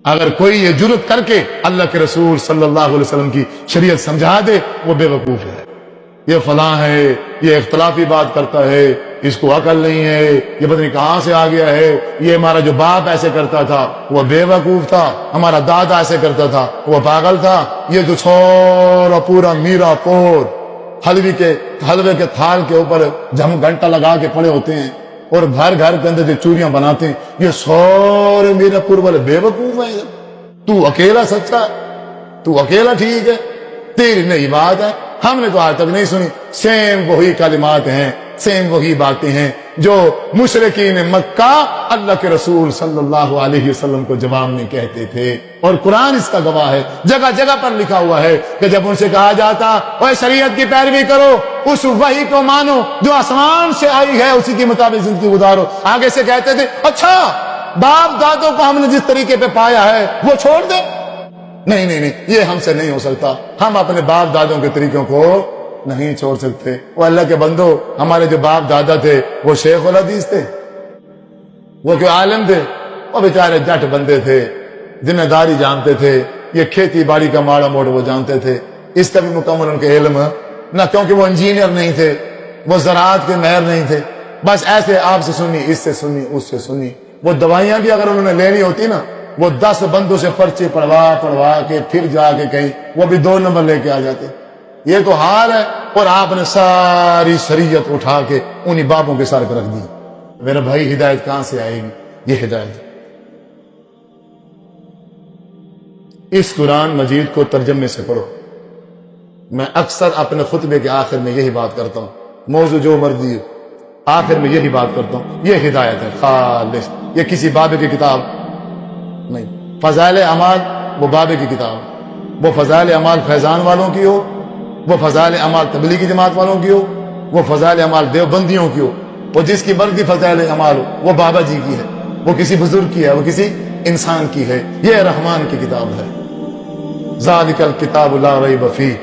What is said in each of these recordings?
اگر کوئی یہ جرت کر کے اللہ کے رسول صلی اللہ علیہ وسلم کی شریعت سمجھا دے وہ بے وقوف ہے، یہ فلاں ہے، یہ اختلافی بات کرتا ہے، اس کو عقل نہیں ہے، یہ پتہ نہیں کہاں سے آ گیا ہے، یہ ہمارا جو باپ ایسے کرتا تھا وہ بے وقوف تھا، ہمارا دادا ایسے کرتا تھا وہ پاگل تھا، یہ جو چھوڑا پورا میرا پور حلوے کے تھال کے اوپر ہم گھنٹہ لگا کے پڑے ہوتے ہیں اور گھر گھر کے اندر جو چوریاں بناتے ہیں، یہ سارے میرا پور والے بے وقوف ہیں۔ تو اکیلا سچا، تو اکیلا ٹھیک ہے، تیری نئی بات ہے، ہم نے تو آج تک نہیں سنی۔ سیم وہی کلمات ہیں، سیم وہی باتیں ہیں جو مشرکین مکہ اللہ کے رسول صلی اللہ علیہ وسلم کو جواب میں کہتے تھے، اور قرآن اس کا گواہ ہے، جگہ جگہ پر لکھا ہوا ہے کہ جب ان سے کہا جاتا اوے شریعت کی پیروی کرو، اس وحی کو مانو جو آسمان سے آئی ہے، اسی کے مطابق زندگی گزارو، آگے سے کہتے تھے اچھا باپ دادوں کو ہم نے جس طریقے پہ پایا ہے وہ چھوڑ دیں۔ نہیں نہیں نہیں، یہ ہم سے نہیں ہو سکتا، ہم اپنے باپ دادوں کے طریقوں کو نہیں چھوڑ سکتے۔ وہ اللہ کے بندو، ہمارے جو باپ دادا تھے وہ شیخ الحدیث تھے، وہ کوئی عالم تھے، وہ بیچارے جٹ بندے تھے، ذمہ داری جانتے تھے، یہ کھیتی باڑی کا ماڑا موڑ وہ جانتے تھے، اس کا بھی مکمل ان کے علم نہ، کیونکہ وہ انجینئر نہیں تھے، وہ زراعت کے ماہر نہیں تھے، بس ایسے آپ سے سنی، اس سے سنی، اس سے سنی۔ وہ دوائیاں بھی اگر انہوں نے لینی ہوتی نا، وہ 10 بندوں سے پرچے پڑھوا کے پھر جا کے کہیں وہ بھی 2 نمبر لے کے آ جاتے۔ یہ تو حال ہے، اور آپ نے ساری شریعت اٹھا کے انہی بابوں کے سر پہ رکھ دی۔ میرا بھائی ہدایت کہاں سے آئے گی؟ یہ ہدایت اس قرآن مجید کو ترجمے سے پڑھو۔ میں اکثر اپنے خطبے کے آخر میں یہی بات کرتا ہوں، موضوع جو مرضی ہو، آخر میں یہی بات کرتا ہوں، یہ ہدایت ہے خالص، یہ کسی بابے کی کتاب نہیں۔ فضائل اعمال وہ بابے کی کتاب، وہ فضائل اعمال فیضان والوں کی ہو، وہ فضائل اعمال تبلیغی جماعت والوں کی ہو، وہ فضائل اعمال دیوبندیوں کی ہو، وہ جس کی مرضی فضائل اعمال ہو، وہ بابا جی کی ہے، وہ کسی بزرگ کی ہے، وہ کسی انسان کی ہے، یہ رحمان کی کتاب ہے۔ ذالک الکتاب لا ریب فیہ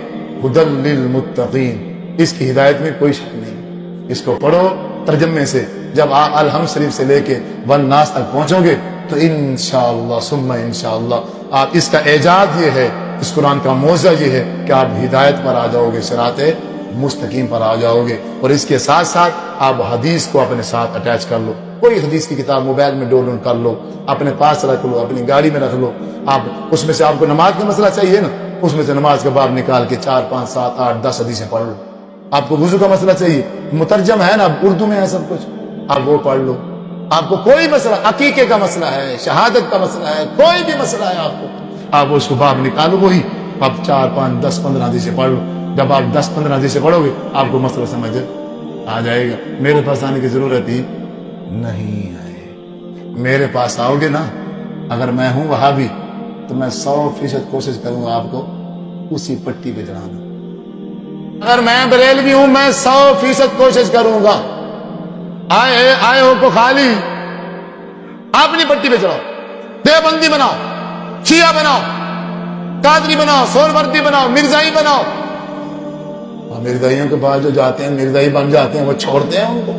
ھدی للمتقین، اس کی ہدایت میں کوئی شک نہیں۔ اس کو پڑھو ترجمے سے، جب آپ الحمد شریف سے لے کے والناس تک پہنچو گے تو انشاءاللہ ثم انشاءاللہ آپ، اس کا اعجاز یہ ہے، اس قرآن کا معجزہ یہ ہے کہ آپ ہدایت پر آ جاؤ گے، صراط مستقیم پر آ جاؤ گے، اور اس کے ساتھ ساتھ آپ حدیث کو اپنے ساتھ اٹیچ کر لو۔ کوئی حدیث کی کتاب موبائل میں ڈاؤن کر لو، اپنے پاس رکھ لو، اپنی گاڑی میں رکھ لو۔ آپ اس میں سے آپ کو نماز کا مسئلہ چاہیے نا، اس میں سے نماز کا باب نکال کے 4 5 7 8 10 حدیثیں پڑھ لو۔ آپ کو وضو کا مسئلہ چاہیے، مترجم ہے نا، اردو میں ہے سب کچھ، آپ وہ پڑھ لو۔ آپ کو کوئی مسئلہ، عقیقے کا مسئلہ ہے، شہادت کا مسئلہ ہے، کوئی بھی مسئلہ ہے آپ کو، آپ اس کو باب نکالو، وہی آپ 4 5 10 15 حدیثیں پڑھ لو۔ جب آپ 10 15 حدیثیں پڑھو گے آپ کو مسئلہ سمجھ آ جائے گا۔ میرے پاس آنے کی ضرورت ہی نہیں ہے۔ میرے پاس آؤ گے نا، اگر میں ہوں وہابی تو میں 100% کوشش کروں گا آپ کو اسی پٹی پہ چڑھانا۔ اگر میں بریلوی ہوں میں 100% کوشش کروں گا آئے ہو کو خالی اپنی پٹی پہ چڑھاؤ، دیوبندی بناؤ، شیعہ بناؤ، قادری بناؤ، سہروردی بناؤ، مرزائی بناؤ۔ اور مرزائیوں کے بعد جو جاتے ہیں مرزائی بن جاتے ہیں، وہ چھوڑتے ہیں ان کو،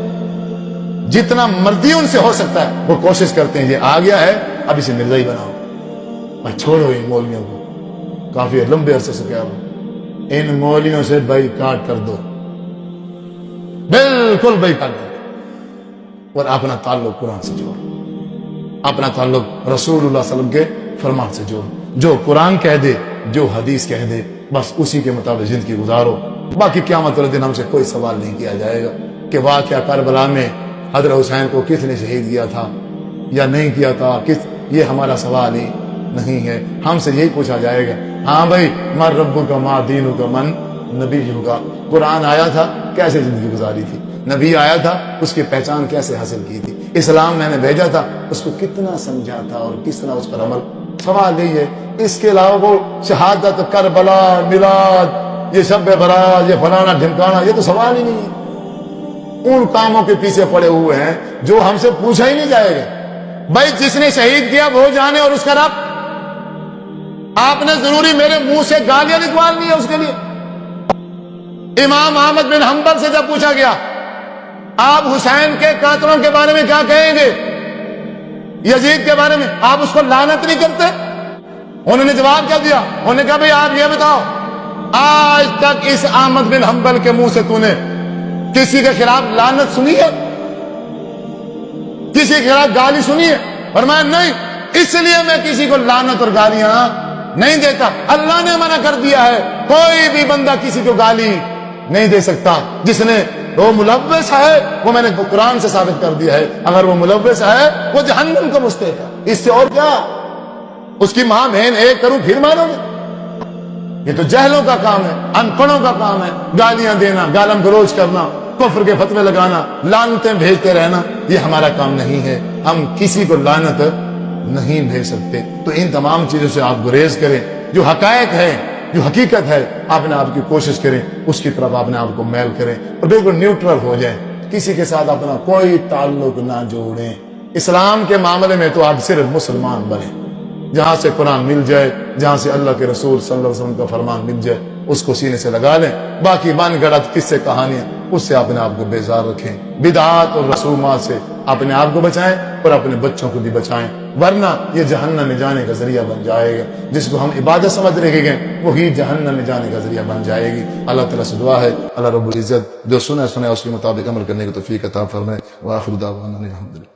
جتنا مرضی ان سے ہو سکتا ہے وہ کوشش کرتے ہیں، یہ آ گیا ہے اب اسے مرزائی بناؤ، اور چھوڑو ان مولویوں کو، کافی لمبے عرصے سے کیا ہو، ان مولویوں سے بائی کاٹ کر دو، بالکل بائی کاٹ دو، اور اپنا تعلق قرآن سے جوڑو، اپنا تعلق رسول اللہ صلی اللہ علیہ وسلم کے فرمان سے جوڑو، جو قرآن کہہ دے، جو حدیث کہہ دے، بس اسی کے مطابق زندگی گزارو۔ باقی قیامت والے دن ہم سے کوئی سوال نہیں کیا جائے گا کہ واقعہ کربلا میں حضرت حسین کو کس نے شہید کیا تھا یا نہیں کیا تھا، یہ ہمارا سوال ہی نہیں ہے۔ ہم سے یہی پوچھا جائے گا، ہاں بھائی من ربک ما دینک من نبیک، قرآن آیا تھا کیسے زندگی گزاری تھی، نبی آیا تھا اس کی پہچان کیسے حاصل کی تھی، اسلام میں نے بھیجا تھا اس کو کتنا سمجھا تھا اور کس طرح اس پر عمل، سوال یہی ہے۔ اس کے علاوہ وہ شہادت، کربلا، میلاد، یہ شب برات، یہ فلانا ڈھمکانا، یہ تو سوال ہی نہیں ہے۔ ان کاموں کے پیچھے پڑے ہوئے ہیں جو ہم سے پوچھا ہی نہیں جائے گا۔ بھائی جس نے شہید کیا وہ جانے اور اس کا رب، آپ نے ضروری میرے منہ سے گالیاں نکالنی ہے اس کے لیے۔ امام احمد بن حنبل سے جب پوچھا گیا آپ حسین کے قاتلوں کے بارے میں کیا کہیں گے، یزید کے بارے میں، آپ اس کو لعنت نہیں کرتے؟ انہوں نے جواب کیا دیا؟ انہوں نے کہا بھئی آپ یہ بتاؤ، آج تک اس احمد بن حنبل کے منہ سے تو نے کسی کے خلاف لعنت سنی ہے؟ کسی کے خلاف گالی سنی ہے؟ فرمایا نہیں، اس لیے میں کسی کو لعنت اور گالیاں نہیں دیتا، اللہ نے منع کر دیا ہے، کوئی بھی بندہ کسی کو گالی نہیں دے سکتا۔ جس نے وہ ملوث ہے، وہ میں نے قرآن سے ثابت کر دیا ہے، اگر وہ ملوث ہے وہ جہنم کا مستحق ہے، اس سے اور کیا؟ اس کی ماں بہن ایک کروں پھر مانو گے؟ یہ تو جہلوں کا کام ہے، ان پڑھوں کا کام ہے، گالیاں دینا، گالم گلوچ کرنا، کفر کے فتوے لگانا، لعنتیں بھیجتے رہنا، یہ ہمارا کام نہیں ہے، ہم کسی کو لعنت نہیں بھیج سکتے۔ تو ان تمام چیزوں سے آپ گریز کریں، جو حقائق ہے، جو حقیقت ہے، آپ نے آپ کی کوشش کریں، اس کی طرف آپ نے آپ کو میل کریں اور بالکل نیوٹرل ہو جائیں، کسی کے ساتھ اپنا کوئی تعلق نہ جوڑیں۔ اسلام کے معاملے میں تو آپ صرف مسلمان بنیں، جہاں سے قرآن مل جائے، جہاں سے اللہ کے رسول صلی اللہ علیہ وسلم کا فرمان مل جائے، اس کو سینے سے لگا لیں۔ باقی من گڑت قصے کہانیاں، اس سے اپنے آپ کو بیزار رکھیں، بدعات اور رسومات سے اپنے آپ کو بچائیں اور اپنے بچوں کو بھی بچائیں، ورنہ یہ جہنم میں جانے کا ذریعہ بن جائے گا۔ جس کو ہم عبادت سمجھ رہے گے وہی جہنم میں جانے کا ذریعہ بن جائے گی۔ اللہ تعالیٰ سے دعا ہے اللہ رب العزت جو سنا اس کے مطابق عمل کرنے کی توفیق عطا فرمائے۔ وآخر دعوانا الحمدللہ۔